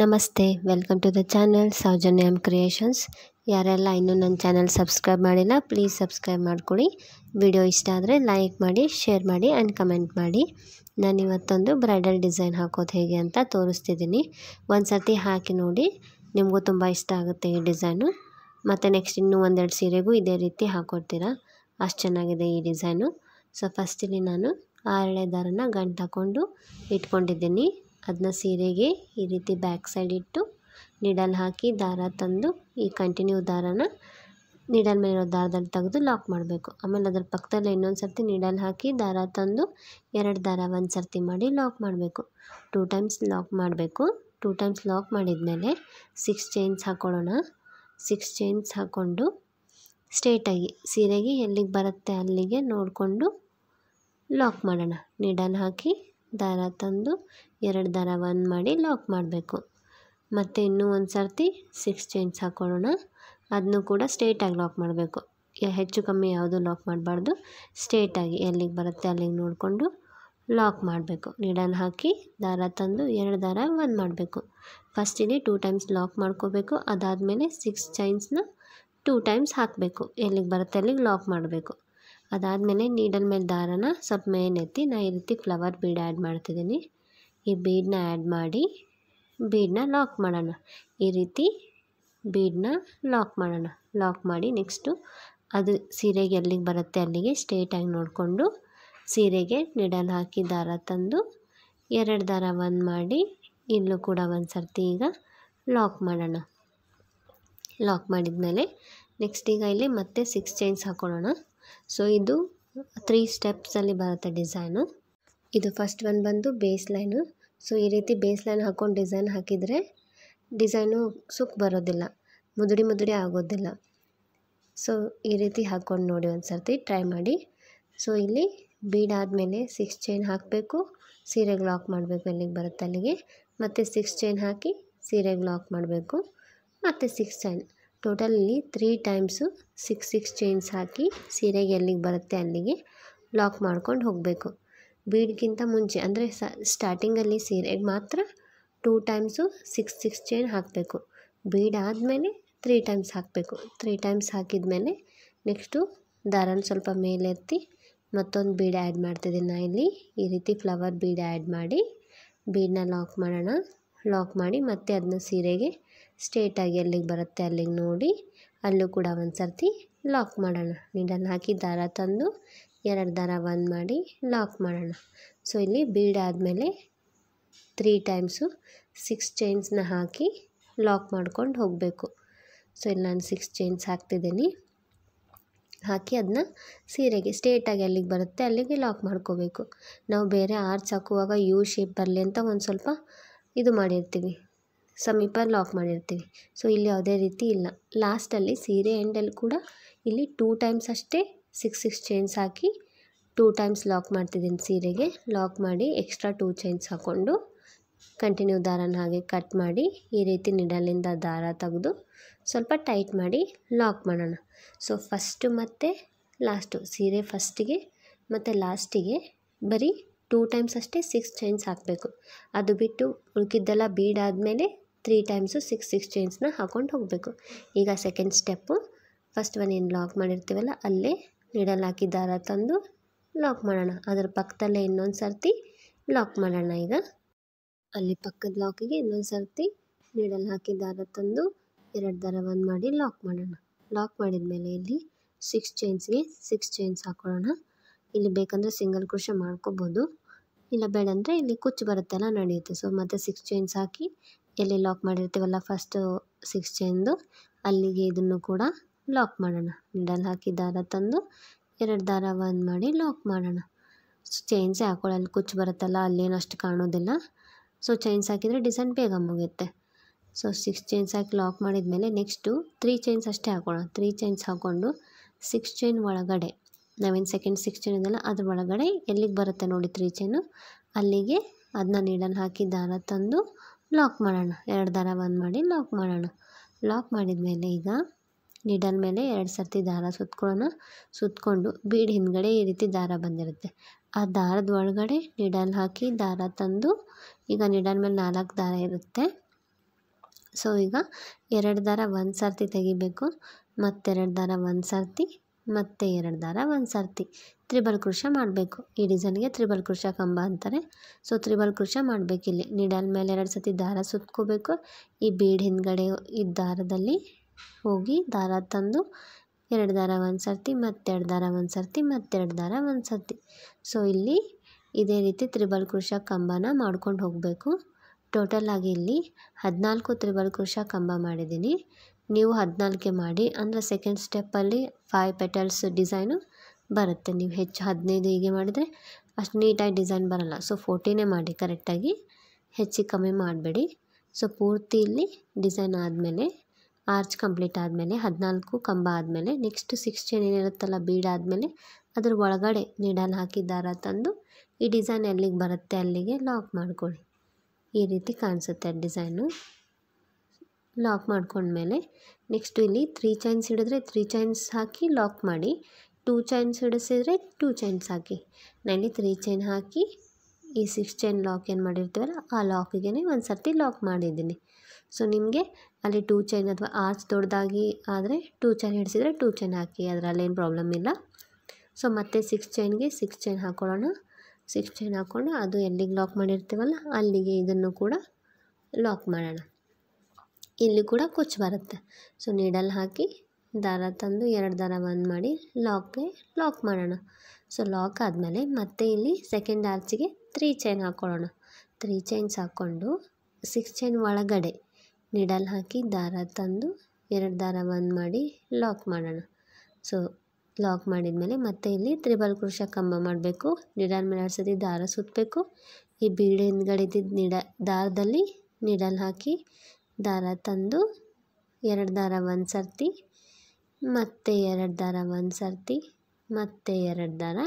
ನಮಸ್ತೆ, welcome to the channel Soujanyam creations. ಯಾರೆಲ್ಲ ಇನ್ನೂ ನನ್ನ ಚಾನಲ್ ಸಬ್ಸ್ಕ್ರೈಬ್ ಮಾಡಿಲ್ಲ, ಪ್ಲೀಸ್ ಸಬ್ಸ್ಕ್ರೈಬ್ ಮಾಡ್ಕೊಳ್ಳಿ. ವಿಡಿಯೋ ಇಷ್ಟ ಆದರೆ ಲೈಕ್ ಮಾಡಿ, ಶೇರ್ ಮಾಡಿ ಆ್ಯಂಡ್ ಕಮೆಂಟ್ ಮಾಡಿ. ನಾನು ಇವತ್ತೊಂದು ಬ್ರೈಡಲ್ ಡಿಸೈನ್ ಹಾಕೋದು ಹೇಗೆ ಅಂತ ತೋರಿಸ್ತಿದ್ದೀನಿ. ಒಂದು ಸರ್ತಿ ಹಾಕಿ ನೋಡಿ, ನಿಮಗೂ ತುಂಬ ಇಷ್ಟ ಆಗುತ್ತೆ ಈ ಡಿಸೈನು. ಮತ್ತು ನೆಕ್ಸ್ಟ್ ಇನ್ನೂ ಒಂದೆರಡು ಸೀರೆಗೂ ಇದೇ ರೀತಿ ಹಾಕ್ಕೊಡ್ತೀರಾ, ಅಷ್ಟು ಚೆನ್ನಾಗಿದೆ ಈ ಡಿಸೈನು. ಸೊ ಫಸ್ಟಿಲ್ಲಿ ನಾನು 6 ದಾರನ ಗಂಟು ಹಾಕ್ಕೊಂಡು ಇಟ್ಕೊಂಡಿದ್ದೀನಿ. ಅದನ್ನ ಸೀರೆಗೆ ಈ ರೀತಿ ಬ್ಯಾಕ್ ಸೈಡ್ ಇಟ್ಟು ನೀಡಲ್ ಹಾಕಿ ದಾರ ತಂದು ಈ ಕಂಟಿನ್ಯೂ ದಾರನ ನೀಡಲ್ ಮೇಲಿರೋ ದಾರದಲ್ಲಿ ತೆಗೆದು ಲಾಕ್ ಮಾಡಬೇಕು. ಆಮೇಲೆ ಅದರ ಪಕ್ಕದಲ್ಲೇ ಇನ್ನೊಂದು ಸರ್ತಿ ನೀಡಲ್ ಹಾಕಿ ದಾರ ತಂದು 2 ದಾರ ಒಂದು ಸರ್ತಿ ಮಾಡಿ ಲಾಕ್ ಮಾಡಬೇಕು. 2 ಟೈಮ್ಸ್ ಲಾಕ್ ಮಾಡಬೇಕು. 2 ಟೈಮ್ಸ್ ಲಾಕ್ ಮಾಡಿದ್ಮೇಲೆ 6 ಚೈನ್ಸ್ ಹಾಕ್ಕೊಳ್ಳೋಣ. 6 ಚೈನ್ಸ್ ಹಾಕ್ಕೊಂಡು ಸ್ಟ್ರೇಟಾಗಿ ಸೀರೆಗೆ ಎಲ್ಲಿಗೆ ಬರುತ್ತೆ ಅಲ್ಲಿಗೆ ನೋಡಿಕೊಂಡು ಲಾಕ್ ಮಾಡೋಣ. ನೀಡಲ್ ಹಾಕಿ ದಾರ ತಂದು 2 ದಾರ ಒಂದು ಮಾಡಿ ಲಾಕ್ ಮಾಡಬೇಕು. ಮತ್ತು ಇನ್ನೂ ಒಂದು ಸರ್ತಿ 6 ಚೈನ್ಸ್ ಹಾಕ್ಕೊಳ್ಳೋಣ. ಅದನ್ನು ಕೂಡ ಸ್ಟ್ರೇಟಾಗಿ ಲಾಕ್ ಮಾಡಬೇಕು. ಹೆಚ್ಚು ಕಮ್ಮಿ ಯಾವುದೂ ಲಾಕ್ ಮಾಡಬಾರ್ದು. ಸ್ಟ್ರೇಟಾಗಿ ಎಲ್ಲಿಗೆ ಬರುತ್ತೆ ಅಲ್ಲಿಗೆ ನೋಡಿಕೊಂಡು ಲಾಕ್ ಮಾಡಬೇಕು. ನೀಡಲ್ ಹಾಕಿ ದಾರ ತಂದು 2 ದಾರ ಒಂದು ಮಾಡಬೇಕು. ಫಸ್ಟಿಗೆ 2 ಟೈಮ್ಸ್ ಲಾಕ್ ಮಾಡ್ಕೋಬೇಕು. ಅದಾದಮೇಲೆ 6 ಚೈನ್ಸ್ನ 2 ಟೈಮ್ಸ್ ಹಾಕಬೇಕು. ಎಲ್ಲಿಗೆ ಬರುತ್ತೆ ಅಲ್ಲಿಗೆ ಲಾಕ್ ಮಾಡಬೇಕು. ಅದಾದಮೇಲೆ ನೀಡಲ್ ಮೇಲೆ ದಾರನ ಸ್ವಲ್ಪ ಮೇಲೆತ್ತಿ ನಾನು ಈ ರೀತಿ ಫ್ಲವರ್ ಬೀಡ್ ಆ್ಯಡ್ ಮಾಡ್ತಿದ್ದೀನಿ. ಈ ಬೀಡನ್ನ ಆ್ಯಡ್ ಮಾಡಿ ಬೀಡನ್ನ ಲಾಕ್ ಮಾಡೋಣ. ಈ ರೀತಿ ಬೀಡನ್ನ ಲಾಕ್ ಮಾಡೋಣ. ಲಾಕ್ ಮಾಡಿ ನೆಕ್ಸ್ಟು ಅದು ಸೀರೆಗೆ ಎಲ್ಲಿಗೆ ಬರುತ್ತೆ ಅಲ್ಲಿಗೆ ಸ್ಟ್ರೇಟಾಗಿ ನೋಡಿಕೊಂಡು ಸೀರೆಗೆ ನೀಡಲ್ ಹಾಕಿ ದಾರ ತಂದು 2 ದಾರ ಒಂದು ಮಾಡಿ ಇಲ್ಲೂ ಕೂಡ ಒಂದು ಸರ್ತಿ ಈಗ ಲಾಕ್ ಮಾಡೋಣ. ಲಾಕ್ ಮಾಡಿದ್ಮೇಲೆ ನೆಕ್ಸ್ಟ್ ಈಗ ಇಲ್ಲಿ ಮತ್ತೆ 6 ಚೈನ್ಸ್ ಹಾಕ್ಕೊಳ್ಳೋಣ. ಸೊ ಇದು 3 ಸ್ಟೆಪ್ಸಲ್ಲಿ ಬರುತ್ತೆ ಡಿಸೈನು. ಇದು ಫಸ್ಟ್ ಒಂದು ಬಂದು ಬೇಸ್ ಲೈನು. ಸೊ ಈ ರೀತಿ ಬೇಸ್ ಲೈನ್ ಹಾಕ್ಕೊಂಡು ಡಿಸೈನ್ ಹಾಕಿದರೆ ಡಿಸೈನು ಸುಕ್ ಬರೋದಿಲ್ಲ, ಮುದುಡಿ ಆಗೋದಿಲ್ಲ. ಸೊ ಈ ರೀತಿ ಹಾಕ್ಕೊಂಡು ನೋಡಿ ಒಂದು ಸರ್ತಿ ಟ್ರೈ ಮಾಡಿ. ಸೊ ಇಲ್ಲಿ ಬೀಡ್ ಆದಮೇಲೆ 6 ಚೈನ್ ಹಾಕಬೇಕು, ಸೀರೆಗೆ ಲಾಕ್ ಮಾಡಬೇಕು ಎಲ್ಲಿಗೆ ಬರುತ್ತೆ ಅಲ್ಲಿಗೆ. ಮತ್ತು 6 ಚೈನ್ ಹಾಕಿ ಸೀರೆಗೆ ಲಾಕ್ ಮಾಡಬೇಕು. ಮತ್ತು 6 ಚೈನ್ ಟೋಟಲಿ 3 ಟೈಮ್ಸು 6 ಚೈನ್ಸ್ ಹಾಕಿ ಸೀರೆಗೆ ಎಲ್ಲಿಗೆ ಬರುತ್ತೆ ಅಲ್ಲಿಗೆ ಲಾಕ್ ಮಾಡ್ಕೊಂಡು ಹೋಗಬೇಕು. ಬೀಡ್ಗಿಂತ ಮುಂಚೆ ಅಂದರೆ ಸ್ಟಾರ್ಟಿಂಗಲ್ಲಿ ಸೀರೆಗೆ ಮಾತ್ರ 2 ಟೈಮ್ಸು 6 ಚೈನ್ ಹಾಕಬೇಕು. ಬೀಡ್ ಆದಮೇಲೆ 3 ಟೈಮ್ಸ್ ಹಾಕಬೇಕು. 3 ಟೈಮ್ಸ್ ಹಾಕಿದ್ಮೇಲೆ ನೆಕ್ಸ್ಟು ದಾರನ ಸ್ವಲ್ಪ ಮೇಲೆತ್ತಿ ಮತ್ತೊಂದು ಬೀಡ್ ಆ್ಯಡ್ ಮಾಡ್ತಿದ್ದೀನಿ ನಾನು ಇಲ್ಲಿ. ಈ ರೀತಿ ಫ್ಲವರ್ ಬೀಡ್ ಆ್ಯಡ್ ಮಾಡಿ ಬೀಡನ್ನ ಲಾಕ್ ಮಾಡೋಣ. ಲಾಕ್ ಮಾಡಿ ಮತ್ತೆ ಅದನ್ನ ಸೀರೆಗೆ ಸ್ಟ್ರೇಟಾಗಿ ಎಲ್ಲಿಗೆ ಬರುತ್ತೆ ಅಲ್ಲಿಗೆ ನೋಡಿ ಅಲ್ಲೂ ಕೂಡ ಒಂದು ಸರ್ತಿ ಲಾಕ್ ಮಾಡೋಣ. ನೀಡಲ್ ಹಾಕಿ ದಾರ ತಂದು 2 ದಾರ ಒಂದು ಮಾಡಿ ಲಾಕ್ ಮಾಡೋಣ. ಸೊ ಇಲ್ಲಿ ಬೀಡ್ ಆದಮೇಲೆ 3 ಟೈಮ್ಸು 6 ಚೈನ್ಸ್ನ ಹಾಕಿ ಲಾಕ್ ಮಾಡ್ಕೊಂಡು ಹೋಗಬೇಕು. ಸೊ ಇಲ್ಲಿ ನಾನು 6 ಚೈನ್ಸ್ ಹಾಕ್ತಿದ್ದೀನಿ. ಹಾಕಿ ಅದನ್ನ ಸೀರೆಗೆ ಸ್ಟ್ರೇಟಾಗಿ ಎಲ್ಲಿಗೆ ಬರುತ್ತೆ ಅಲ್ಲಿಗೆ ಲಾಕ್ ಮಾಡ್ಕೋಬೇಕು. ನಾವು ಬೇರೆ ಆರ್ಚ್ ಹಾಕುವಾಗ ಯು ಶೇಪ್ ಬರಲಿ ಅಂತ ಒಂದು ಸ್ವಲ್ಪ ಇದು ಮಾಡಿರ್ತೀವಿ, ಸಮೀಪ ಲಾಕ್ ಮಾಡಿರ್ತೀವಿ. ಸೊ ಇಲ್ಲಿ ಯಾವುದೇ ರೀತಿ ಇಲ್ಲ. ಲಾಸ್ಟಲ್ಲಿ ಸೀರೆ ಎಂಡಲ್ಲಿ ಕೂಡ ಇಲ್ಲಿ 2 ಟೈಮ್ಸ್ ಅಷ್ಟೇ 6 ಚೈನ್ಸ್ ಹಾಕಿ 2 ಟೈಮ್ಸ್ ಲಾಕ್ ಮಾಡ್ತಿದ್ದೀನಿ ಸೀರೆಗೆ. ಲಾಕ್ ಮಾಡಿ ಎಕ್ಸ್ಟ್ರಾ 2 ಚೈನ್ಸ್ ಹಾಕ್ಕೊಂಡು ಕಂಟಿನ್ಯೂ ದಾರನ ಹಾಗೆ ಕಟ್ ಮಾಡಿ ಈ ರೀತಿ ನಿಡಲಿಂದ ದಾರ ತೆಗೆದು ಸ್ವಲ್ಪ ಟೈಟ್ ಮಾಡಿ ಲಾಕ್ ಮಾಡೋಣ. ಸೊ ಫಸ್ಟು ಮತ್ತು ಲಾಸ್ಟು ಸೀರೆ ಫಸ್ಟಿಗೆ ಮತ್ತು ಲಾಸ್ಟಿಗೆ ಬರೀ 2 ಟೈಮ್ಸ್ ಅಷ್ಟೇ 6 ಚೈನ್ಸ್ ಹಾಕಬೇಕು. ಅದು ಬಿಟ್ಟು ಉಳ್ಕಿದ್ದೆಲ್ಲ ಬೀಡ್ ಆದಮೇಲೆ 3 ಟೈಮ್ಸು 6 ಚೈನ್ಸ್ನ ಹಾಕ್ಕೊಂಡು ಹೋಗಬೇಕು. ಈಗ ಸೆಕೆಂಡ್ ಸ್ಟೆಪ್ಪು ಫಸ್ಟ್ ಒನ್ ಏನು ಲಾಕ್ ಮಾಡಿರ್ತೀವಲ್ಲ ಅಲ್ಲೇ ನೀಡಲ್ ಹಾಕಿ ದಾರ ತಂದು ಲಾಕ್ ಮಾಡೋಣ. ಅದರ ಪಕ್ಕದಲ್ಲೇ ಇನ್ನೊಂದು ಸರ್ತಿ ಲಾಕ್ ಮಾಡೋಣ. ಈಗ ಅಲ್ಲಿ ಪಕ್ಕದ ಲಾಕಿಗೆ ಇನ್ನೊಂದು ಸರ್ತಿ ನೀಡಲ್ ಹಾಕಿ ದಾರ ತಂದು 2 ದಾರ ಒಂದು ಮಾಡಿ ಲಾಕ್ ಮಾಡೋಣ. ಲಾಕ್ ಮಾಡಿದ್ಮೇಲೆ ಇಲ್ಲಿ 6 ಚೈನ್ಸ್ಗೆ 6 ಚೈನ್ಸ್ ಹಾಕ್ಕೊಳ್ಳೋಣ. ಇಲ್ಲಿ ಬೇಕಂದರೆ ಸಿಂಗಲ್ ಕ್ರೋಶೆ ಮಾಡ್ಕೋಬೋದು, ಇಲ್ಲ ಬೇಡಂದರೆ ಇಲ್ಲಿ ಕುಚ್ಚು ಬರುತ್ತೆಲ್ಲ ನಡೆಯುತ್ತೆ. ಸೊ ಮತ್ತು 6 ಚೈನ್ಸ್ ಹಾಕಿ ಎಲ್ಲಿ ಲಾಕ್ ಮಾಡಿರ್ತೀವಲ್ಲ ಫಸ್ಟು 6 ಚೈನ್ದು ಅಲ್ಲಿಗೆ ಇದನ್ನು ಕೂಡ ಲಾಕ್ ಮಾಡೋಣ. ನೀಡಲ್ ಹಾಕಿ ದಾರ ತಂದು 2 ದಾರ ಒಂದು ಮಾಡಿ ಲಾಕ್ ಮಾಡೋಣ. ಚೈನ್ಸೇ ಹಾಕೊಳ್ಳಲ್ಲಿ ಕುಚ್ಚು ಬರುತ್ತಲ್ಲ ಅಲ್ಲೇನು ಅಷ್ಟು ಕಾಣೋದಿಲ್ಲ. ಸೊ ಚೈನ್ಸ್ ಹಾಕಿದರೆ ಡಿಸೈನ್ ಬೇಗ ಮುಗಿಯುತ್ತೆ. ಸೊ 6 ಚೈನ್ಸ್ ಹಾಕಿ ಲಾಕ್ ಮಾಡಿದ್ಮೇಲೆ ನೆಕ್ಸ್ಟು 3 ಚೈನ್ಸ್ ಅಷ್ಟೇ ಹಾಕೋಣ. 3 ಚೈನ್ಸ್ ಹಾಕ್ಕೊಂಡು 6 ಚೈನ್ ಒಳಗಡೆ ನಾವೇನು ಸೆಕೆಂಡ್ 6 ಚೈನ್ ಇದೆಯಲ್ಲ ಅದ್ರ ಒಳಗಡೆ ಎಲ್ಲಿಗೆ ಬರುತ್ತೆ ನೋಡಿ 3 ಚೈನು ಅಲ್ಲಿಗೆ ಅದನ್ನ ನೀಡಲ್ ಹಾಕಿ ದಾರ ತಂದು ಲಾಕ್ ಮಾಡೋಣ. 2 ದಾರ ಒಂದು ಮಾಡಿ ಲಾಕ್ ಮಾಡೋಣ. ಲಾಕ್ ಮಾಡಿದ್ಮೇಲೆ ಈಗ ನೀಡಲ್ ಮೇಲೆ 2 ಸರ್ತಿ ದಾರ ಸುತ್ಕೊಳ್ಳೋಣ. ಸುತ್ತಕೊಂಡು ಬೀಡ್ ಹಿಂದ್ಗಡೆ ಈ ರೀತಿ ದಾರ ಬಂದಿರುತ್ತೆ. ಆ ದಾರದ ಒಳಗಡೆ ನೀಡಲ್ ಹಾಕಿ ದಾರ ತಂದು ಈಗ ನೀಡಲ್ ಮೇಲೆ 4 ದಾರ ಇರುತ್ತೆ. ಸೊ ಈಗ 2 ದಾರ ಒಂದು ಸರ್ತಿ ತೆಗಿಬೇಕು, ಮತ್ತೆರಡು ದಾರ ಒಂದು ಸರ್ತಿ, ಮತ್ತೆ 2 ದಾರ ಒಂದು ಸರ್ತಿ ತ್ರಿಬಲ್ ಕ್ರೋಶಾ ಮಾಡಬೇಕು. ಈ ಡಿಸೈನ್ಗೆ ತ್ರಿಬಲ್ ಕ್ರೋಶಾ ಕಂಬ ಅಂತಾರೆ. ಸೊ ತ್ರಿಬಲ್ ಕ್ರೋಶಾ ಮಾಡಬೇಕಿಲ್ಲಿ. ನೀಡಲ್ ಮೇಲೆ 2 ಸರ್ತಿ ದಾರ ಸುತ್ಕೋಬೇಕು. ಈ ಬೀಡ್ ಹಿಂದ್ಗಡೆ ಈ ದಾರದಲ್ಲಿ ಹೋಗಿ ದಾರ ತಂದು 2 ದಾರ ಒಂದು ಸರ್ತಿ, ಮತ್ತೆರಡು ದಾರ ಒಂದು ಸರ್ತಿ, ಮತ್ತೆರಡು ದಾರ ಒಂದು ಸರ್ತಿ. ಸೊ ಇಲ್ಲಿ ಇದೇ ರೀತಿ ತ್ರಿಬಲ್ ಕ್ರೋಶಾ ಕಂಬನ ಮಾಡ್ಕೊಂಡು ಹೋಗಬೇಕು. ಟೋಟಲ್ ಆಗಿ ಇಲ್ಲಿ 14 ತ್ರಿಬಲ್ ಕ್ರೋಶಾ ಕಂಬ ಮಾಡಿದ್ದೀನಿ. ನೀವು 14 ಮಾಡಿ, ಅಂದರೆ ಸೆಕೆಂಡ್ ಸ್ಟೆಪ್ಪಲ್ಲಿ 5 ಪೆಟಲ್ಸ್ ಡಿಸೈನು ಬರುತ್ತೆ. ನೀವು ಹೆಚ್ಚು 15 ಹೀಗೆ ಮಾಡಿದರೆ ಅಷ್ಟು ನೀಟಾಗಿ ಡಿಸೈನ್ ಬರಲ್ಲ. ಸೊ 14 ಮಾಡಿ ಕರೆಕ್ಟಾಗಿ, ಹೆಚ್ಚು ಕಮ್ಮಿ ಮಾಡಬೇಡಿ. ಸೊ ಪೂರ್ತಿ ಇಲ್ಲಿ ಡಿಸೈನ್ ಆದಮೇಲೆ, ಆರ್ಚ್ ಕಂಪ್ಲೀಟ್ ಆದಮೇಲೆ, 14 ಕಂಬ ಆದಮೇಲೆ ನೆಕ್ಸ್ಟ್ 6 ಚೈನ್ ಏನಿರುತ್ತಲ್ಲ ಬೀಡ್ ಆದಮೇಲೆ ಅದ್ರ ಒಳಗಡೆ ನೀಡಲ್ ಹಾಕಿ ದಾರ ತಂದು ಈ ಡಿಸೈನ್ ಎಲ್ಲಿಗೆ ಬರುತ್ತೆ ಅಲ್ಲಿಗೆ ಲಾಕ್ ಮಾಡ್ಕೊಳ್ಳಿ. ಈ ರೀತಿ ಕಾಣಿಸುತ್ತೆ ಡಿಸೈನು. ಲಾಕ್ ಮಾಡ್ಕೊಂಡ್ಮೇಲೆ ನೆಕ್ಸ್ಟು ಇಲ್ಲಿ 3 ಚೈನ್ಸ್ ಹಿಡಿದ್ರೆ 3 ಚೈನ್ಸ್ ಹಾಕಿ ಲಾಕ್ ಮಾಡಿ, 2 ಚೈನ್ಸ್ ಹಿಡಿಸಿದ್ರೆ 2 ಚೈನ್ಸ್ ಹಾಕಿ. ನಾನಿಲ್ಲಿ 3 ಚೈನ್ ಹಾಕಿ ಈ 6 ಚೈನ್ ಲಾಕ್ ಏನು ಮಾಡಿರ್ತೀವಲ್ಲ ಆ ಲಾಕಿಗೆ ಒಂದು ಸರ್ತಿ ಲಾಕ್ ಮಾಡಿದ್ದೀನಿ. ಸೊ ನಿಮಗೆ ಅಲ್ಲಿ 2 ಚೈನ್ ಅಥವಾ ಆರ್ಚ್ ದೊಡ್ಡದಾಗಿ ಆದರೆ 2 ಚೈನ್ ಹಿಡಿಸಿದ್ರೆ 2 ಚೈನ್ ಹಾಕಿ, ಅದರಲ್ಲೇನು ಪ್ರಾಬ್ಲಮ್ ಇಲ್ಲ. ಸೊ ಮತ್ತೆ 6 ಚೈನ್ಗೆ 6 ಚೈನ್ ಹಾಕ್ಕೊಳ್ಳೋಣ. 6 ಚೈನ್ ಹಾಕ್ಕೊಂಡು ಅದು ಎಲ್ಲಿಗೆ ಲಾಕ್ ಮಾಡಿರ್ತೀವಲ್ಲ ಅಲ್ಲಿಗೆ ಇದನ್ನು ಕೂಡ ಲಾಕ್ ಮಾಡೋಣ. ಇಲ್ಲಿ ಕೂಡ ಕುಚ್ಚು ಬರುತ್ತೆ. ಸೊ ನೀಡಲ್ ಹಾಕಿ ದಾರ ತಂದು 2 ದಾರ ಒಂದು ಮಾಡಿ ಲಾಕ್ ಮಾಡೋಣ. ಸೊ ಲಾಕ್ ಆದಮೇಲೆ ಮತ್ತೆ ಇಲ್ಲಿ ಸೆಕೆಂಡ್ ಆರ್ಚಿಗೆ 3 ಚೈನ್ ಹಾಕ್ಕೊಳ್ಳೋಣ. 3 ಚೈನ್ಸ್ ಹಾಕ್ಕೊಂಡು 6 ಚೈನ್ ಒಳಗಡೆ ನೀಡಲ್ ಹಾಕಿ ದಾರ ತಂದು 2 ದಾರ ಒಂದು ಮಾಡಿ ಲಾಕ್ ಮಾಡೋಣ. ಸೊ ಲಾಕ್ ಮಾಡಿದ್ಮೇಲೆ ಮತ್ತೆ ಇಲ್ಲಿ ತ್ರಿಬಲ್ ಕ್ರೋಶಾ ಕಂಬ ಮಾಡಬೇಕು. ನೀಡಲ್ ಮೇಲೆ 2 ಸರ್ತಿ ದಾರ ಸುತ್ತಬೇಕು. ಈ ಬೀಡ್ ಹಿಂದ್ಗಡೆ ಇದ್ದಿದ್ದ ದಾರದಲ್ಲಿ ನೀಡಲ್ ಹಾಕಿ ದಾರ ತಂದು 2 ದಾರ ಒಂದು ಸರ್ತಿ, ಮತ್ತೆ 2 ದಾರ ಒಂದು ಸರ್ತಿ, ಮತ್ತೆ 2 ದಾರ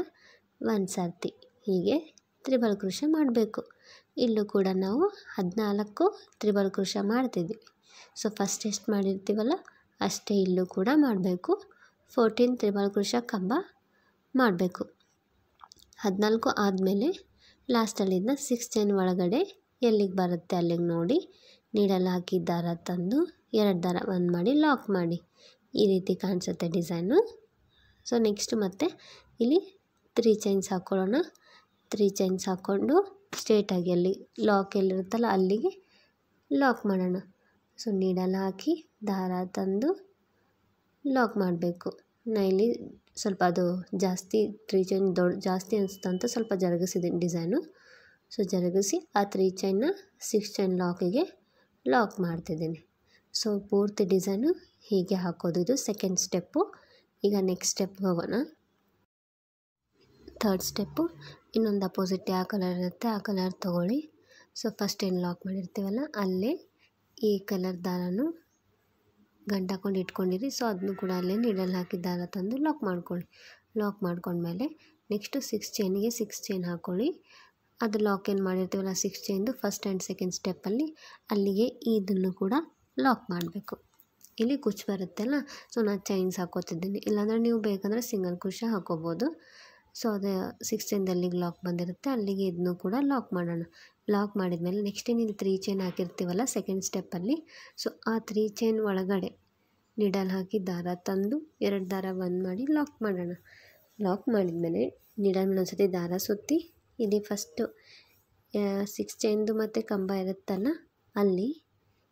ಒಂದು ಸರ್ತಿ, ಹೀಗೆ ತ್ರಿಬಲ್ ಕ್ರೋಶಾ ಮಾಡಬೇಕು. ಇಲ್ಲೂ ಕೂಡ ನಾವು 14 ತ್ರಿಬಲ್ ಕ್ರೋಶಾ ಮಾಡ್ತಿದ್ವಿ. ಸೊ ಫಸ್ಟ್ ಎಷ್ಟು ಮಾಡಿರ್ತೀವಲ್ಲ ಅಷ್ಟೇ ಇಲ್ಲೂ ಕೂಡ ಮಾಡಬೇಕು. 14 ತ್ರಿಬಲ್ ಕ್ರೋಶಾ ಕಂಬ ಮಾಡಬೇಕು. 14 ಆದಮೇಲೆ ಲಾಸ್ಟಲ್ಲಿದ್ದ 6 ಚೈನ್ ಒಳಗಡೆ ಎಲ್ಲಿಗೆ ಬರುತ್ತೆ ಅಲ್ಲಿಗೆ ನೋಡಿ ನೀಡಲ್ ಹಾಕಿ ದಾರ ತಂದು 2 ದಾರ ಒಂದು ಮಾಡಿ ಲಾಕ್ ಮಾಡಿ. ಈ ರೀತಿ ಕಾಣಿಸುತ್ತೆ ಡಿಸೈನು. ಸೊ ನೆಕ್ಸ್ಟ್ ಮತ್ತೆ ಇಲ್ಲಿ 3 ಚೈನ್ಸ್ ಹಾಕ್ಕೊಳ್ಳೋಣ. 3 ಚೈನ್ಸ್ ಹಾಕ್ಕೊಂಡು ಸ್ಟ್ರೇಟಾಗಿ ಅಲ್ಲಿ ಲಾಕ್ ಎಲ್ಲಿರುತ್ತಲ್ಲ ಅಲ್ಲಿಗೆ ಲಾಕ್ ಮಾಡೋಣ. ಸೊ ನೀಡಲ್ ಹಾಕಿ ದಾರ ತಂದು ಲಾಕ್ ಮಾಡಬೇಕು. ನಾ ಇಲ್ಲಿ ಸ್ವಲ್ಪ ಅದು ಜಾಸ್ತಿ 3 ಚೈನ್ ಜಾಸ್ತಿ ಅನಿಸ್ತು ಅಂತ ಸ್ವಲ್ಪ ಜರುಗಿಸಿದ್ದೀನಿ ಡಿಸೈನು. ಸೊ ಜರುಗಿಸಿ ಆ 3 ಚೈನ್ನ 6 ಚೈನ್ ಲಾಕಿಗೆ ಲಾಕ್ ಮಾಡ್ತಿದ್ದೀನಿ. ಸೊ ಪೂರ್ತಿ ಡಿಸೈನು ಹೀಗೆ ಹಾಕೋದು. ಇದು ಸೆಕೆಂಡ್ ಸ್ಟೆಪ್ಪು. ಈಗ ನೆಕ್ಸ್ಟ್ ಸ್ಟೆಪ್ಗೆ ಹೋಗೋಣ. ಥರ್ಡ್ ಸ್ಟೆಪ್ಪು ಇನ್ನೊಂದು ಅಪೋಸಿಟ್ ಯಾವ ಕಲರ್ ಇರುತ್ತೆ ಆ ಕಲರ್ ತೊಗೊಳ್ಳಿ. ಸೊ ಫಸ್ಟ್ ಏನು ಲಾಕ್ ಮಾಡಿರ್ತೀವಲ್ಲ ಅಲ್ಲೇ ಈ ಕಲರ್ ದಾರನೂ ಗಂಟು ಹಾಕೊಂಡು ಇಟ್ಕೊಂಡಿರಿ. ಸೊ ಅದನ್ನು ಕೂಡ ಅಲ್ಲೇ ನೀಡಲ್ ಹಾಕಿ ದಾರ ತಂದು ಲಾಕ್ ಮಾಡ್ಕೊಳ್ಳಿ. ಲಾಕ್ ಮಾಡ್ಕೊಂಡ್ಮೇಲೆ ನೆಕ್ಸ್ಟು 6 ಚೈನಿಗೆ 6 ಚೈನ್ ಹಾಕ್ಕೊಳ್ಳಿ. ಅದು ಲಾಕ್ ಏನು ಮಾಡಿರ್ತೀವಲ್ಲ 6 ಚೈನ್ದು ಫಸ್ಟ್ ಆ್ಯಂಡ್ ಸೆಕೆಂಡ್ ಸ್ಟೆಪ್ಪಲ್ಲಿ ಅಲ್ಲಿಗೆ ಇದನ್ನು ಕೂಡ ಲಾಕ್ ಮಾಡಬೇಕು. ಇಲ್ಲಿ ಕುಚ್ಚು ಬರುತ್ತಲ್ಲ, ಸೊ ನಾನು ಚೈನ್ಸ್ ಹಾಕೋತಿದ್ದೀನಿ. ಇಲ್ಲಾಂದರೆ ನೀವು ಬೇಕಂದರೆ ಸಿಂಗಲ್ ಕ್ರೋಶಾ ಹಾಕೋಬೋದು. ಸೊ ಅದು 6 ಚೈನ್ದಲ್ಲಿಗೆ ಲಾಕ್ ಬಂದಿರುತ್ತೆ, ಅಲ್ಲಿಗೆ ಇದನ್ನು ಕೂಡ ಲಾಕ್ ಮಾಡೋಣ. ಲಾಕ್ ಮಾಡಿದ್ಮೇಲೆ ನೆಕ್ಸ್ಟ್ ಏನಿದು 3 ಚೈನ್ ಹಾಕಿರ್ತೀವಲ್ಲ ಸೆಕೆಂಡ್ ಸ್ಟೆಪ್ಪಲ್ಲಿ, ಸೊ ಆ 3 ಚೈನ್ ಒಳಗಡೆ ನೀಡಲ್ ಹಾಕಿ ದಾರ ತಂದು 2 ದಾರ ಒಂದು ಮಾಡಿ ಲಾಕ್ ಮಾಡೋಣ. ಲಾಕ್ ಮಾಡಿದ್ಮೇಲೆ ನೀಡಲ್ ಮೇಲೆ ಒಂದ್ಸತಿ ದಾರ ಸುತ್ತಿ ಇಲ್ಲಿ ಫಸ್ಟು 6 ಚೈನ್ದು ಮತ್ತು ಕಂಬ ಇರುತ್ತಲ್ಲ ಅಲ್ಲಿ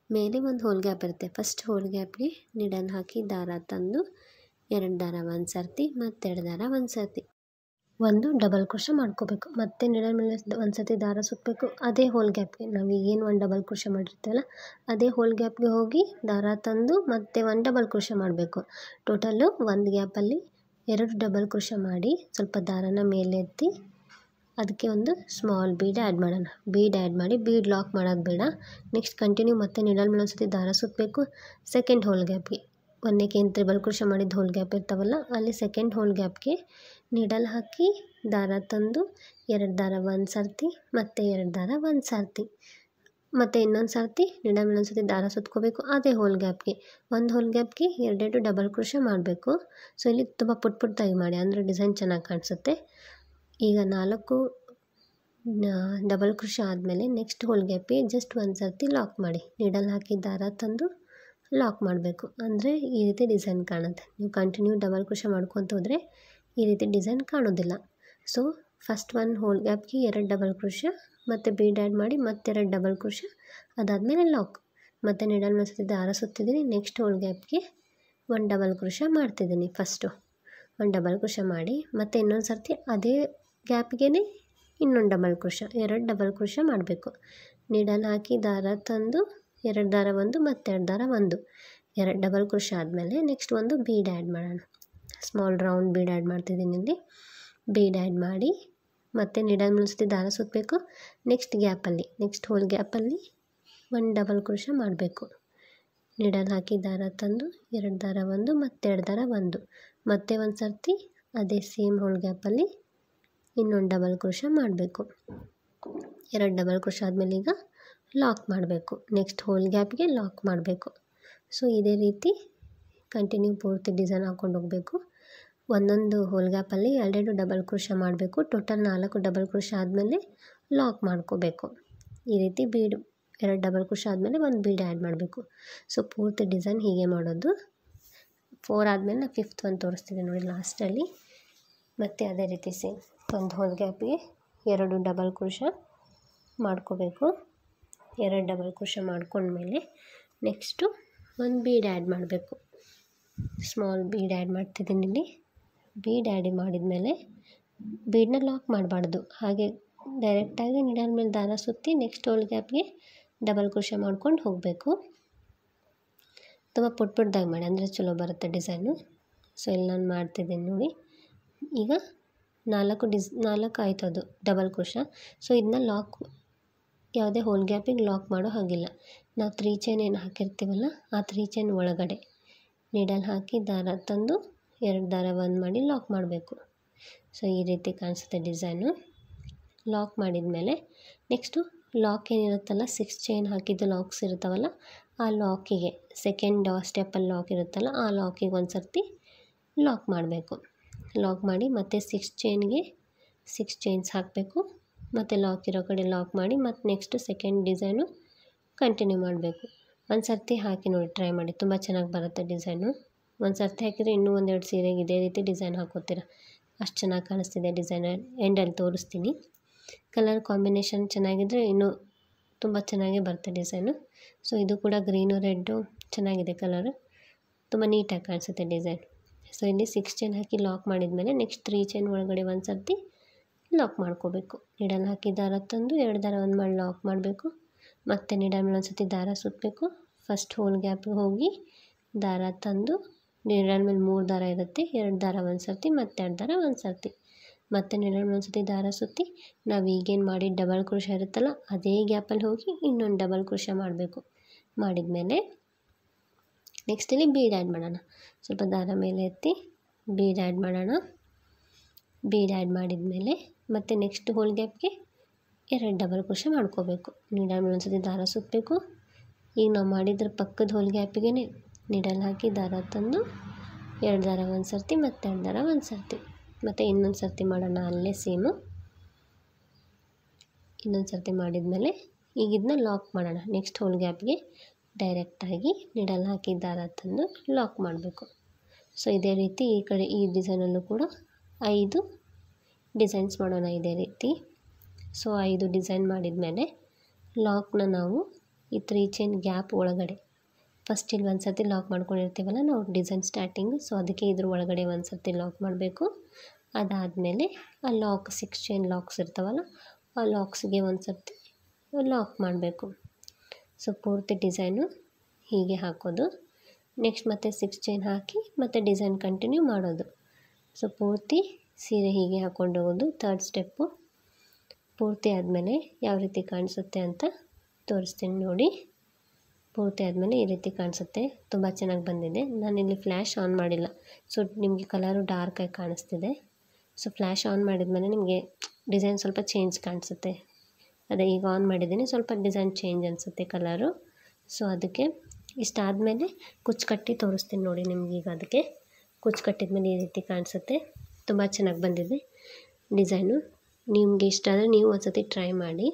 ಮೇಲೆ ಒಂದು ಹೋಲ್ ಗ್ಯಾಪ್ ಇರುತ್ತೆ. ಫಸ್ಟ್ ಹೋಲ್ ಗ್ಯಾಪ್ಗೆ ನೀಡಲ್ ಹಾಕಿ ದಾರ ತಂದು 2 ದಾರ ಒಂದು ಸರ್ತಿ, ಮತ್ತು 2 ದಾರ ಒಂದು ಸರ್ತಿ ಒಂದು ಡಬಲ್ ಕ್ರೋಶಾ ಮಾಡ್ಕೋಬೇಕು. ಮತ್ತು ನೀಡಲ್ ಮೇಲೆ ಒಂದು ಸರ್ತಿ ದಾರ ಸುತ್ತಬೇಕು. ಅದೇ ಹೋಲ್ ಗ್ಯಾಪ್ಗೆ ನಾವು ಏನು ಒಂದು ಡಬಲ್ ಕ್ರೋಶಾ ಮಾಡಿರ್ತೀವಲ್ಲ ಅದೇ ಹೋಲ್ ಗ್ಯಾಪ್ಗೆ ಹೋಗಿ ದಾರ ತಂದು ಮತ್ತೆ ಒಂದು ಡಬಲ್ ಕ್ರೋಶಾ ಮಾಡಬೇಕು. ಟೋಟಲ್ಲು ಒಂದು ಗ್ಯಾಪಲ್ಲಿ 2 ಡಬಲ್ ಕ್ರೋಶಾ ಮಾಡಿ ಸ್ವಲ್ಪ ದಾರನ ಮೇಲೆ ಎತ್ತಿ ಅದಕ್ಕೆ ಒಂದು ಸ್ಮಾಲ್ ಬೀಡ್ ಆ್ಯಡ್ ಮಾಡೋಣ. ಬೀಡ್ ಆ್ಯಡ್ ಮಾಡಿ ಬೀಡ್ ಲಾಕ್ ಮಾಡೋದು ಬೇಡ. ನೆಕ್ಸ್ಟ್ ಕಂಟಿನ್ಯೂ ಮತ್ತೆ ನೀಡಲ್ ಮೇಲೆ ಒಂದು ಸರ್ತಿ ದಾರ ಸುತ್ತಬೇಕು. ಸೆಕೆಂಡ್ ಹೋಲ್ ಗ್ಯಾಪ್ಗೆ ಒಂದಕ್ಕೆ ಏನು ತ್ರಿಬಲ್ ಕ್ರೋಶಾ ಮಾಡಿದ ಹೋಲ್ ಗ್ಯಾಪ್ ಇರ್ತಾವಲ್ಲ ಅಲ್ಲಿ ಸೆಕೆಂಡ್ ಹೋಲ್ ಗ್ಯಾಪ್ಗೆ ನೀಡಲ್ ಹಾಕಿ ದಾರ ತಂದು 2 ದಾರ ಒಂದು ಸರ್ತಿ, ಮತ್ತು 2 ದಾರ ಒಂದು ಸರ್ತಿ, ಮತ್ತು ಇನ್ನೊಂದು ಸರ್ತಿ ನೀಡಲ್ ಮೇಲೆ ಒಂದು ಸರ್ತಿ ದಾರ ಸುತ್ಕೋಬೇಕು. ಅದೇ ಹೋಲ್ ಗ್ಯಾಪ್ಗೆ ಒಂದು ಹೋಲ್ ಗ್ಯಾಪ್ಗೆ 2 ಡಬಲ್ ಕ್ರೋಶಾ ಮಾಡಬೇಕು. ಸೊ ಇಲ್ಲಿ ತುಂಬ ಪುಟ್ಟಾಗಿ ಮಾಡಿ ಅಂದರೆ ಡಿಸೈನ್ ಚೆನ್ನಾಗಿ ಕಾಣಿಸುತ್ತೆ. ಈಗ 4 ಡಬಲ್ ಕ್ರೋಶೆ ಆದಮೇಲೆ ನೆಕ್ಸ್ಟ್ ಹೋಲ್ ಗ್ಯಾಪಿಗೆ ಜಸ್ಟ್ ಒಂದು ಸರ್ತಿ ಲಾಕ್ ಮಾಡಿ, ನೀಡಲ್ ಹಾಕಿ ದಾರ ತಂದು ಲಾಕ್ ಮಾಡಬೇಕು. ಅಂದರೆ ಈ ರೀತಿ ಡಿಸೈನ್ ಕಾಣುತ್ತೆ. ನೀವು ಕಂಟಿನ್ಯೂ ಡಬಲ್ ಕ್ರೋಶೆ ಮಾಡ್ಕೊತ ಹೋದರೆ ಈ ರೀತಿ ಡಿಸೈನ್ ಕಾಣೋದಿಲ್ಲ. ಸೊ ಫಸ್ಟ್ ಒಂದು ಹೋಲ್ ಗ್ಯಾಪ್ಗೆ 2 ಡಬಲ್ ಕ್ರೋಶೆ ಮತ್ತು ಬೀಡ್ ಆ್ಯಡ್ ಮಾಡಿ ಮತ್ತೆ 2 ಡಬಲ್ ಕ್ರೋಶೆ, ಅದಾದಮೇಲೆ ಲಾಕ್. ಮತ್ತು ನೀಡಲ್ ಒಂದು ದಾರ ಸುತ್ತಿದ್ದೀನಿ. ನೆಕ್ಸ್ಟ್ ಹೋಲ್ ಗ್ಯಾಪ್ಗೆ 1 ಡಬಲ್ ಕ್ರೋಶೆ ಮಾಡ್ತಿದ್ದೀನಿ. ಫಸ್ಟು 1 ಡಬಲ್ ಕ್ರೋಶೆ ಮಾಡಿ ಮತ್ತು ಇನ್ನೊಂದು ಸರ್ತಿ ಅದೇ ಗ್ಯಾಪ್ಗೆ ಇನ್ನೊಂದು ಡಬಲ್ ಕ್ರೋಶೆ, 2 ಡಬಲ್ ಕ್ರೋಶೆ ಮಾಡಬೇಕು. ನೀಡಲ್ ಹಾಕಿ ದಾರ ತಂದು 2 ದಾರ 1 ಮತ್ತು 2 ದಾರ 1, 2 ಡಬಲ್ ಕ್ರೋಶೆ ಆದಮೇಲೆ ನೆಕ್ಸ್ಟ್ ಒಂದು ಬೀಡ್ ಆ್ಯಡ್ ಮಾಡೋಣ. ಸ್ಮಾಲ್ ರೌಂಡ್ ಬೀಡ್ ಆ್ಯಡ್ ಮಾಡ್ತಿದ್ದೀನಿ ಇಲ್ಲಿ. ಬೀಡ್ ಆ್ಯಡ್ ಮಾಡಿ ಮತ್ತು ನೀಡಲ್ ಮುನ್ಸತಿ ದಾರ ಸುತ್ತಬೇಕು. ನೆಕ್ಸ್ಟ್ ಗ್ಯಾಪಲ್ಲಿ, ನೆಕ್ಸ್ಟ್ ಹೋಲ್ ಗ್ಯಾಪಲ್ಲಿ 1 ಡಬಲ್ ಕ್ರೋಶೆ ಮಾಡಬೇಕು. ನೀಡಲ್ ಹಾಕಿ ದಾರ ತಂದು 2 ದಾರ 1 ಮತ್ತು 2 ದಾರ 1, ಮತ್ತೆ ಒಂದು ಸರ್ತಿ ಅದೇ ಸೇಮ್ ಹೋಲ್ ಗ್ಯಾಪಲ್ಲಿ ಇನ್ನೊಂದು ಡಬಲ್ ಕ್ರೋಶೆ ಮಾಡಬೇಕು. 2 ಡಬಲ್ ಕ್ರೋಶೆ ಆದಮೇಲೆ ಈಗ ಲಾಕ್ ಮಾಡಬೇಕು. ನೆಕ್ಸ್ಟ್ ಹೋಲ್ ಗ್ಯಾಪ್ಗೆ ಲಾಕ್ ಮಾಡಬೇಕು. ಸೊ ಇದೇ ರೀತಿ ಕಂಟಿನ್ಯೂ ಪೂರ್ತಿ ಡಿಸೈನ್ ಹಾಕ್ಕೊಂಡು ಹೋಗಬೇಕು. ಒಂದೊಂದು ಹೋಲ್ ಗ್ಯಾಪಲ್ಲಿ 2 ಡಬಲ್ ಕ್ರೋಶೆ ಮಾಡಬೇಕು. ಟೋಟಲ್ 4 ಡಬಲ್ ಕ್ರೋಶೆ ಆದಮೇಲೆ ಲಾಕ್ ಮಾಡ್ಕೋಬೇಕು. ಈ ರೀತಿ ಬೀಡ್ 2 ಡಬಲ್ ಕ್ರೋಶೆ ಆದಮೇಲೆ ಒಂದು ಬೀಡ್ ಆ್ಯಡ್ ಮಾಡಬೇಕು. ಸೊ ಪೂರ್ತಿ ಡಿಸೈನ್ ಹೀಗೆ ಮಾಡೋದು. 4 ಆದಮೇಲೆ ನಾನು 5th ಒಂದು ತೋರಿಸ್ತಿದ್ದೆ ನೋಡಿ ಲಾಸ್ಟಲ್ಲಿ. ಮತ್ತು ಅದೇ ರೀತಿ ಸೇಮ್ ಒಂದು ಹೋಲ್ ಗ್ಯಾಪಿಗೆ 2 ಡಬಲ್ ಕ್ರೋಶೆ ಮಾಡ್ಕೋಬೇಕು. 2 ಡಬಲ್ ಕ್ರೋಶೆ ಮಾಡ್ಕೊಂಡ್ಮೇಲೆ ನೆಕ್ಸ್ಟು ಒಂದು ಬೀಡ್ ಆ್ಯಡ್ ಮಾಡಬೇಕು. ಸ್ಮಾಲ್ ಬೀಡ್ ಆ್ಯಡ್ ಮಾಡ್ತಿದ್ದೀನಿ ಇಲ್ಲಿ. ಬೀಡ್ ಆ್ಯಡ್ ಮಾಡಿದ್ಮೇಲೆ ಬೀಡನ್ನ ಲಾಕ್ ಮಾಡಬಾರ್ದು, ಹಾಗೆ ಡೈರೆಕ್ಟಾಗಿ ನೀಡಲ್ ಮೇಲೆ ದಾರ ಸುತ್ತಿ ನೆಕ್ಸ್ಟ್ ಹೋಲ್ ಗ್ಯಾಪ್ಗೆ ಡಬಲ್ ಕ್ರೋಶೆ ಮಾಡ್ಕೊಂಡು ಹೋಗಬೇಕು. ತುಂಬ ಪುಟ್ಟದಾಗಿ ಮಾಡಿ, ಅಂದರೆ ಚಲೋ ಬರುತ್ತೆ ಡಿಸೈನು. ಸೊ ಇಲ್ಲಿ ನಾನು ಮಾಡ್ತಿದ್ದೀನಿ ನೋಡಿ. ಈಗ 4 ಆಯಿತು ಅದು ಡಬಲ್ ಕ್ರೋಶೆ. ಸೊ ಇದನ್ನ ಲಾಕ್, ಯಾವುದೇ ಹೋಲ್ ಗ್ಯಾಪಿಗೆ ಲಾಕ್ ಮಾಡೋ ಹಾಗಿಲ್ಲ. ನಾವು 3 ಚೈನ್ ಏನು ಹಾಕಿರ್ತೀವಲ್ಲ ಆ 3 ಚೈನ್ ಒಳಗಡೆ ನೀಡಲ್ ಹಾಕಿ ದಾರ ತಂದು 2 ದಾರ 1 ಮಾಡಿ ಲಾಕ್ ಮಾಡಬೇಕು. ಸೊ ಈ ರೀತಿ ಕಾಣಿಸುತ್ತೆ ಡಿಸೈನು. ಲಾಕ್ ಮಾಡಿದ್ಮೇಲೆ ನೆಕ್ಸ್ಟು ಲಾಕ್ ಏನಿರುತ್ತಲ್ಲ 6 ಚೈನ್ ಹಾಕಿದ್ದು ಲಾಕ್ಸ್ ಇರುತ್ತವಲ್ಲ ಆ ಲಾಕಿಗೆ ಸೆಕೆಂಡ್ ಸ್ಟೆಪ್ಪಲ್ಲಿ ಲಾಕ್ ಇರುತ್ತಲ್ಲ ಆ ಲಾಕಿಗೆ ಒಂದು ಸರ್ತಿ ಲಾಕ್ ಮಾಡಬೇಕು. ಲಾಕ್ ಮಾಡಿ ಮತ್ತು 6 ಚೈನ್ಗೆ 6 ಚೈನ್ಸ್ ಹಾಕಬೇಕು. ಮತ್ತು ಲಾಕ್ ಇರೋ ಕಡೆ ಲಾಕ್ ಮಾಡಿ ಮತ್ತು ನೆಕ್ಸ್ಟು ಸೆಕೆಂಡ್ ಡಿಸೈನು ಕಂಟಿನ್ಯೂ ಮಾಡಬೇಕು. ಒಂದು ಸರ್ತಿ ಹಾಕಿ ನೋಡಿ, ಟ್ರೈ ಮಾಡಿ, ತುಂಬ ಚೆನ್ನಾಗಿ ಬರುತ್ತೆ ಡಿಸೈನು. ಒಂದು ಸರ್ತಿ ಹಾಕಿದರೆ ಇನ್ನೂ 1-2 ಸೀರೆಗೆ ಇದೇ ರೀತಿ ಡಿಸೈನ್ ಹಾಕೋತೀರ, ಅಷ್ಟು ಚೆನ್ನಾಗಿ ಕಾಣಿಸ್ತಿದೆ ಡಿಸೈನ್. ಎಂಡಲ್ಲಿ ತೋರಿಸ್ತೀನಿ. ಕಲರ್ ಕಾಂಬಿನೇಷನ್ ಚೆನ್ನಾಗಿದ್ದರೆ ಇನ್ನೂ ತುಂಬ ಚೆನ್ನಾಗೇ ಬರುತ್ತೆ ಡಿಸೈನು. ಸೊ ಇದು ಕೂಡ ಗ್ರೀನು ರೆಡ್ಡು ಚೆನ್ನಾಗಿದೆ ಕಲರು, ತುಂಬ ನೀಟಾಗಿ ಕಾಣಿಸುತ್ತೆ ಡಿಸೈನ್. ಸೊ ಇಲ್ಲಿ 6 ಚೈನ್ ಹಾಕಿ ಲಾಕ್ ಮಾಡಿದ್ಮೇಲೆ ನೆಕ್ಸ್ಟ್ 3 ಚೈನ್ ಒಳಗಡೆ ಒಂದು ಸರ್ತಿ ಲಾಕ್ ಮಾಡ್ಕೋಬೇಕು. ನೀಡಲ್ ಹಾಕಿ ದಾರ ತಂದು 2 ದಾರ 1 ಮಾಡಿ ಲಾಕ್ ಮಾಡಬೇಕು. ಮತ್ತು ನೀಡಲ್ ಮೇಲೆ ಒಂದು ಸರ್ತಿ ದಾರ ಸುತ್ತಬೇಕು. ಫಸ್ಟ್ ಹೋಲ್ ಗ್ಯಾಪಿಗೆ ಹೋಗಿ ದಾರ ತಂದು ನೀಡಲ್ ಮೇಲೆ 3 ದಾರ ಇರುತ್ತೆ, 2 ದಾರ 1 ಸರ್ತಿ ಮತ್ತು 2 ದಾರ 1 ಸರ್ತಿ. ಮತ್ತು ನೀಡಲ್ ಮೇಲೆ ಒಂದು ಸರ್ತಿ ದಾರ ಸುತ್ತಿ ನಾವು ಈಗೇನು ಮಾಡಿ ಡಬಲ್ ಕ್ರೋಶೆ ಇರುತ್ತಲ್ಲ ಅದೇ ಗ್ಯಾಪಲ್ಲಿ ಹೋಗಿ ಇನ್ನೊಂದು ಡಬಲ್ ಕ್ರೋಶೆ ಮಾಡಬೇಕು. ಮಾಡಿದ್ಮೇಲೆ ನೆಕ್ಸ್ಟ್ ಇಲ್ಲಿ ಬೀಡ್ ಆ್ಯಡ್ ಮಾಡೋಣ. ಸ್ವಲ್ಪ ದಾರ ಮೇಲೆ ಎತ್ತಿ ಬೀಡ್ ಆ್ಯಡ್ ಮಾಡೋಣ. ಬೀಡ್ ಆ್ಯಡ್ ಮಾಡಿದ್ಮೇಲೆ ಮತ್ತು ನೆಕ್ಸ್ಟ್ ಹೋಲ್ ಗ್ಯಾಪ್ಗೆ 2 ಡಬಲ್ ಕ್ರೋಶೆ ಮಾಡ್ಕೋಬೇಕು. ನೀಡಲ್ ಮೇಲೆ ಒಂದು ಸರ್ತಿ ದಾರ ಸುತ್ತಬೇಕು. ಈಗ ನಾವು ಮಾಡಿದ್ರ ಪಕ್ಕದ ಹೋಲ್ ಗ್ಯಾಪಿಗೆ ನೀಡಲ್ ಹಾಕಿ ದಾರ ತಂದು 2 ದಾರ 1 ಸರ್ತಿ ಮತ್ತು 2 ದಾರ 1 ಸರ್ತಿ. ಮತ್ತು ಇನ್ನೊಂದು ಸರ್ತಿ ಮಾಡೋಣ ಅಲ್ಲೇ ಸೇಮು. ಇನ್ನೊಂದು ಸರ್ತಿ ಮಾಡಿದ್ಮೇಲೆ ಈಗ ಇದನ್ನ ಲಾಕ್ ಮಾಡೋಣ. ನೆಕ್ಸ್ಟ್ ಹೋಲ್ ಗ್ಯಾಪ್ಗೆ ಡೈರೆಕ್ಟಾಗಿ ನೀಡಲ್ ಹಾಕಿ ದಾರ ತಂದು ಲಾಕ್ ಮಾಡಬೇಕು. ಸೊ ಇದೇ ರೀತಿ ಈ ಕಡೆ ಈ ಡಿಸೈನಲ್ಲೂ ಕೂಡ 5 ಡಿಸೈನ್ಸ್ ಮಾಡೋಣ ಇದೇ ರೀತಿ. ಸೊ 5 ಡಿಸೈನ್ ಮಾಡಿದ್ಮೇಲೆ ಲಾಕ್ನ ನಾವು ಈ 3 ಚೈನ್ ಗ್ಯಾಪ್ ಒಳಗಡೆ ಫಸ್ಟ್ ಇಲ್ಲಿ ಒಂದು ಸರ್ತಿ ಲಾಕ್ ಮಾಡ್ಕೊಂಡಿರ್ತೀವಲ್ಲ ನಾವು ಡಿಸೈನ್ ಸ್ಟಾರ್ಟಿಂಗು, ಸೊ ಅದಕ್ಕೆ ಇದ್ರ ಒಳಗಡೆ ಒಂದು ಸರ್ತಿ ಲಾಕ್ ಮಾಡಬೇಕು. ಅದಾದಮೇಲೆ ಆ ಲಾಕ್ 6 ಚೈನ್ ಲಾಕ್ಸ್ ಇರ್ತಾವಲ್ಲ ಆ ಲಾಕ್ಸ್ಗೆ ಒಂದು ಸರ್ತಿ ಲಾಕ್ ಮಾಡಬೇಕು. ಸೊ ಪೂರ್ತಿ ಡಿಸೈನು ಹೀಗೆ ಹಾಕೋದು. ನೆಕ್ಸ್ಟ್ ಮತ್ತೆ 6 ಚೈನ್ ಹಾಕಿ ಮತ್ತು ಡಿಸೈನ್ ಕಂಟಿನ್ಯೂ ಮಾಡೋದು. ಸೊ ಪೂರ್ತಿ ಸೀರೆ ಹೀಗೆ ಹಾಕ್ಕೊಂಡು ಹೋಗೋದು. 3rd ಸ್ಟೆಪ್ಪು ಪೂರ್ತಿ ಆದಮೇಲೆ ಯಾವ ರೀತಿ ಕಾಣಿಸುತ್ತೆ ಅಂತ ತೋರಿಸ್ತೀನಿ ನೋಡಿ. ಪೂರ್ತಿ ಆದಮೇಲೆ ಈ ರೀತಿ ಕಾಣಿಸುತ್ತೆ, ತುಂಬ ಚೆನ್ನಾಗಿ ಬಂದಿದೆ. ನಾನಿಲ್ಲಿ ಫ್ಲ್ಯಾಶ್ ಆನ್ ಮಾಡಿಲ್ಲ, ಸೊ ನಿಮಗೆ ಕಲರು ಡಾರ್ಕಾಗಿ ಕಾಣಿಸ್ತಿದೆ. ಸೊ ಫ್ಲ್ಯಾಶ್ ಆನ್ ಮಾಡಿದ್ಮೇಲೆ ನಿಮಗೆ ಡಿಸೈನ್ ಸ್ವಲ್ಪ ಚೇಂಜ್ ಕಾಣಿಸುತ್ತೆ. ಅದೇ ಈಗ ಆನ್ ಮಾಡಿದ್ದೀನಿ, ಸ್ವಲ್ಪ ಡಿಸೈನ್ ಚೇಂಜ್ ಅನಿಸುತ್ತೆ ಕಲರು. ಸೊ ಅದಕ್ಕೆ ಇಷ್ಟಾದಮೇಲೆ ಕುಚ್ಚು ಕಟ್ಟಿ ತೋರಿಸ್ತೀನಿ ನೋಡಿ ನಿಮ್ಗೆ. ಈಗ ಅದಕ್ಕೆ ಕುಚ್ಚು ಕಟ್ಟಿದ್ಮೇಲೆ ಈ ರೀತಿ ಕಾಣಿಸುತ್ತೆ, ತುಂಬ ಚೆನ್ನಾಗಿ ಬಂದಿದೆ ಡಿಸೈನು. ನಿಮಗೆ ಇಷ್ಟ ಆದರೆ ನೀವು ಒಂದ್ಸತಿ ಟ್ರೈ ಮಾಡಿ.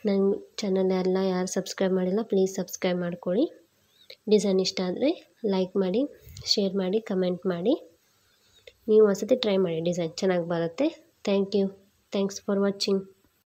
ನನ್ನ ಚಾನಲ್ ಯಾರು ಸಬ್ಸ್ಕ್ರೈಬ್ ಮಾಡಿಲ್ಲ ಪ್ಲೀಸ್ ಸಬ್ಸ್ಕ್ರೈಬ್ ಮಾಡ್ಕೊಳ್ಳಿ. ಡಿಸೈನ್ ಇಷ್ಟ ಆದರೆ ಲೈಕ್ ಮಾಡಿ, ಶೇರ್ ಮಾಡಿ, ಕಮೆಂಟ್ ಮಾಡಿ. ನೀವು ಒಂದ್ಸತಿ ಟ್ರೈ ಮಾಡಿ, ಡಿಸೈನ್ ಚೆನ್ನಾಗಿ ಬರುತ್ತೆ. Thank you. Thanks for watching.